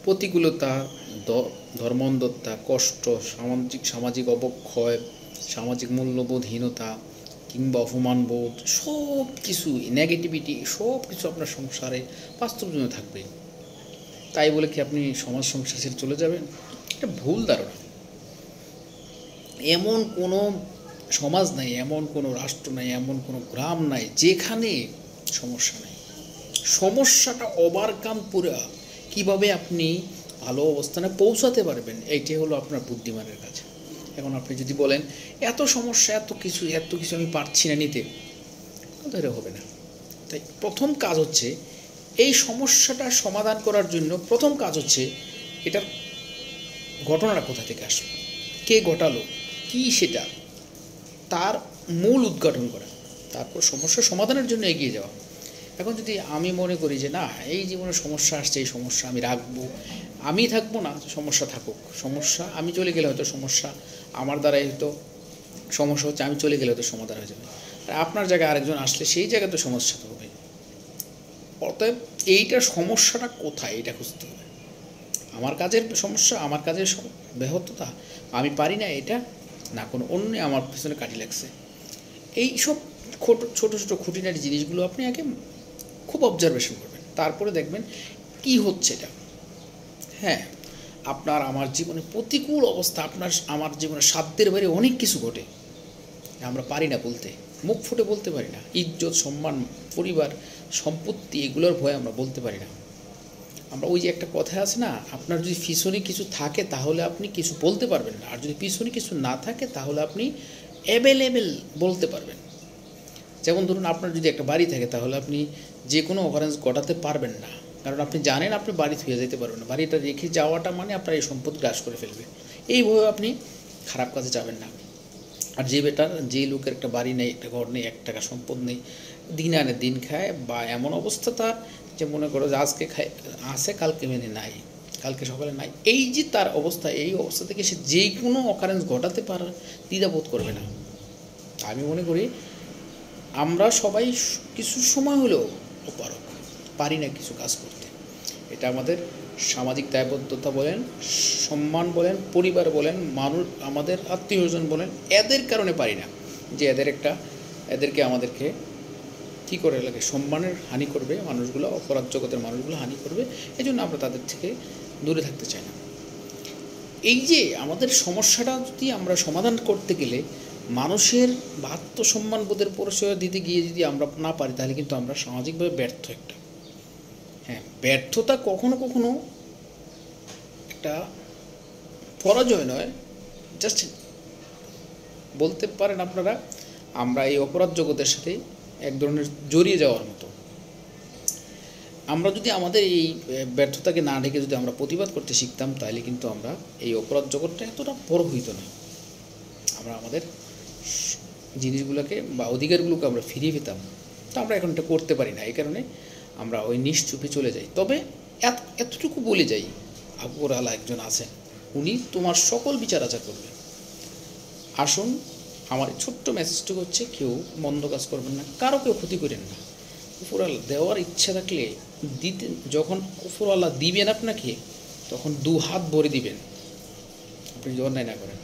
প্রতিকূলতা, ধর্মান্ধতা, কষ্ট, সামাজিক অবক্ষয়, সামাজিক মূল্যবোধহীনতা কিংবা অপমানবোধ, সব কিছুই নেগেটিভিটি, সব কিছু আপনার সংসারে বাস্তব জীবনে থাকবে। তাই বলে কি আপনি সমাজ সংসার ছেড়ে চলে যাবেন? এটা ভুল ধারণা। এমন কোনো সমাজ নাই, এমন কোনো রাষ্ট্র নাই, এমন কোনো গ্রাম নাই যেখানে সমস্যা নাই। সমস্যাটা ওভারকাম করে কীভাবে আপনি ভালো অবস্থানে পৌঁছাতে পারবেন, এইটাই হলো আপনার বুদ্ধিমানের কাজ। এখন আপনি যদি বলেন এত সমস্যা, এত কিছু আমি পারছি না নিতে, তাহলে হবে না। তাই প্রথম কাজ হচ্ছে এই সমস্যাটা সমাধান করার জন্য প্রথম কাজ হচ্ছে এটার ঘটনাটা কোথা থেকে আসলো, কে ঘটালো, কি সেটা, তার মূল উদ্ঘাটন করা, তারপর সমস্যা সমাধানের জন্য এগিয়ে যাওয়া। এখন যদি আমি মনে করি যে না, এই জীবনে সমস্যা আসছে, এই সমস্যা আমি রাখবো, আমি থাকবো না, সমস্যা থাকুক, সমস্যা আমি চলে গেলে হয়তো সমস্যা আমার দ্বারাই হয়তো সমস্যা হচ্ছে, আমি চলে গেলে হয়তো সমাধান হয়ে যাবে, আর আপনার জায়গায় আরেকজন আসলে সেই জায়গায় তো সমস্যা তো হবে। অতএব এইটা সমস্যাটা কোথায় এটা খুঁজতে হবে। আমার কাজের সমস্যা, আমার কাজের ব্যাহততা, আমি পারি না এটা, না কোনো অন্য আমার পেছনে কাটি লাগছে, এই সব ছোটো ছোটো খুঁটিনাটি জিনিসগুলো আপনি আগে খুব অবজারভেশন করবেন, তারপরে দেখবেন কি হচ্ছে এটা। হ্যাঁ, আপনার আমার জীবনে প্রতিকূল অবস্থা, আপনার আমার জীবনে সাধ্যের বাইরে অনেক কিছু ঘটে, আমরা পারি না বলতে, মুখ ফুটে বলতে পারি না। ইজ্জত, সম্মান, পরিবার, সম্পত্তি, এগুলোর ভয়ে আমরা বলতে পারি না। আমরা ওই যে একটা কথা আছে না, আপনার যদি পিছনে কিছু থাকে তাহলে আপনি কিছু বলতে পারবেন না, আর যদি পিছনে কিছু না থাকে তাহলে আপনি অ্যাভেলেবেল বলতে পারবেন। যেমন ধরুন, আপনার যদি একটা বাড়ি থাকে তাহলে আপনি যে কোনো অকারেন্স ঘটাতে পারবেন না, কারণ আপনি জানেন আপনি বাড়ি থুয়ে যেতে পারবেন না, বাড়িটা রেখে যাওয়াটা মানে আপনার এই সম্পদ গ্রাস করে ফেলবে, এইভাবে আপনি খারাপ কাজে যাবেন না। আর যে লোকের একটা বাড়ি নেই, একটা ঘর নেই, 1 টাকা সম্পদ নেই, দিন আনে দিন খায়, বা এমন অবস্থা তার যে মনে করো যে আজকে খায় আসে, কালকে মেনে নাই, কালকে সকালে নাই, এই যে তার অবস্থা, এই অবস্থা থেকে সে যে কোনো অকারেন্স ঘটাতে পারার দ্বিধাবোধ করবে না। আমি মনে করি আমরা সবাই কিছু সময় হলেও অপারক, পারি না কিছু কাজ করতে। এটা আমাদের সামাজিক দায়বদ্ধতা বলেন, সম্মান বলেন, পরিবার বলেন, মানুষ, আমাদের আত্মীয়স্বজন বলেন, এদের কারণে পারি না, যে এদেরকে আমাদেরকে কী করে লাগে, সম্মানের হানি করবে মানুষগুলো, অপরাধ জগতের মানুষগুলো হানি করবে, এই জন্য আমরা তাদের থেকে দূরে থাকতে চাই না। এই যে আমাদের সমস্যাটা যদি আমরা সমাধান করতে গেলে মানুষের আত্মসম্মানবোধের পরিচয় দিতে গিয়ে যদি আমরা না পারি, তাহলে কিন্তু আমরা সামাজিকভাবে ব্যর্থ একটা। হ্যাঁ, ব্যর্থতা কখনো কখনো একটা পরাজয় নয়, জাস্ট বলতে পারেন আপনারা আমরা এই অপরাধ জগতের সাথে এক ধরনের জড়িয়ে যাওয়ার মতো। আমরা যদি আমাদের এই ব্যর্থতাকে না ঢেকে যদি আমরা প্রতিবাদ করতে শিখতাম, তাহলে কিন্তু আমরা এই অপরাধ জগৎটা এতটা বড় হইত না, আমরা আমাদের জিনিসগুলোকে বা অধিকারগুলোকে আমরা ফিরিয়ে পেতাম। তো আমরা এখন এটা করতে পারি না, এই কারণে আমরা ওই নিশ্চুপে চলে যাই। তবে এতটুকু বলে যাই, উপরওয়ালা একজন আছেন, উনি তোমার সকল বিচার আচার করবেন। আসুন, আমার ছোট্ট মেসেজটুকু হচ্ছে, কেউ মন্দ কাজ করবেন না, কারো কেউ ক্ষতি করেন না। উপরওয়ালা দেওয়ার ইচ্ছা থাকলে দিতে, যখন উপরওয়ালা দিবেন আপনাকে, তখন 2 হাত ভরে দিবেন, আপনি যদি অন্যায় না করেন।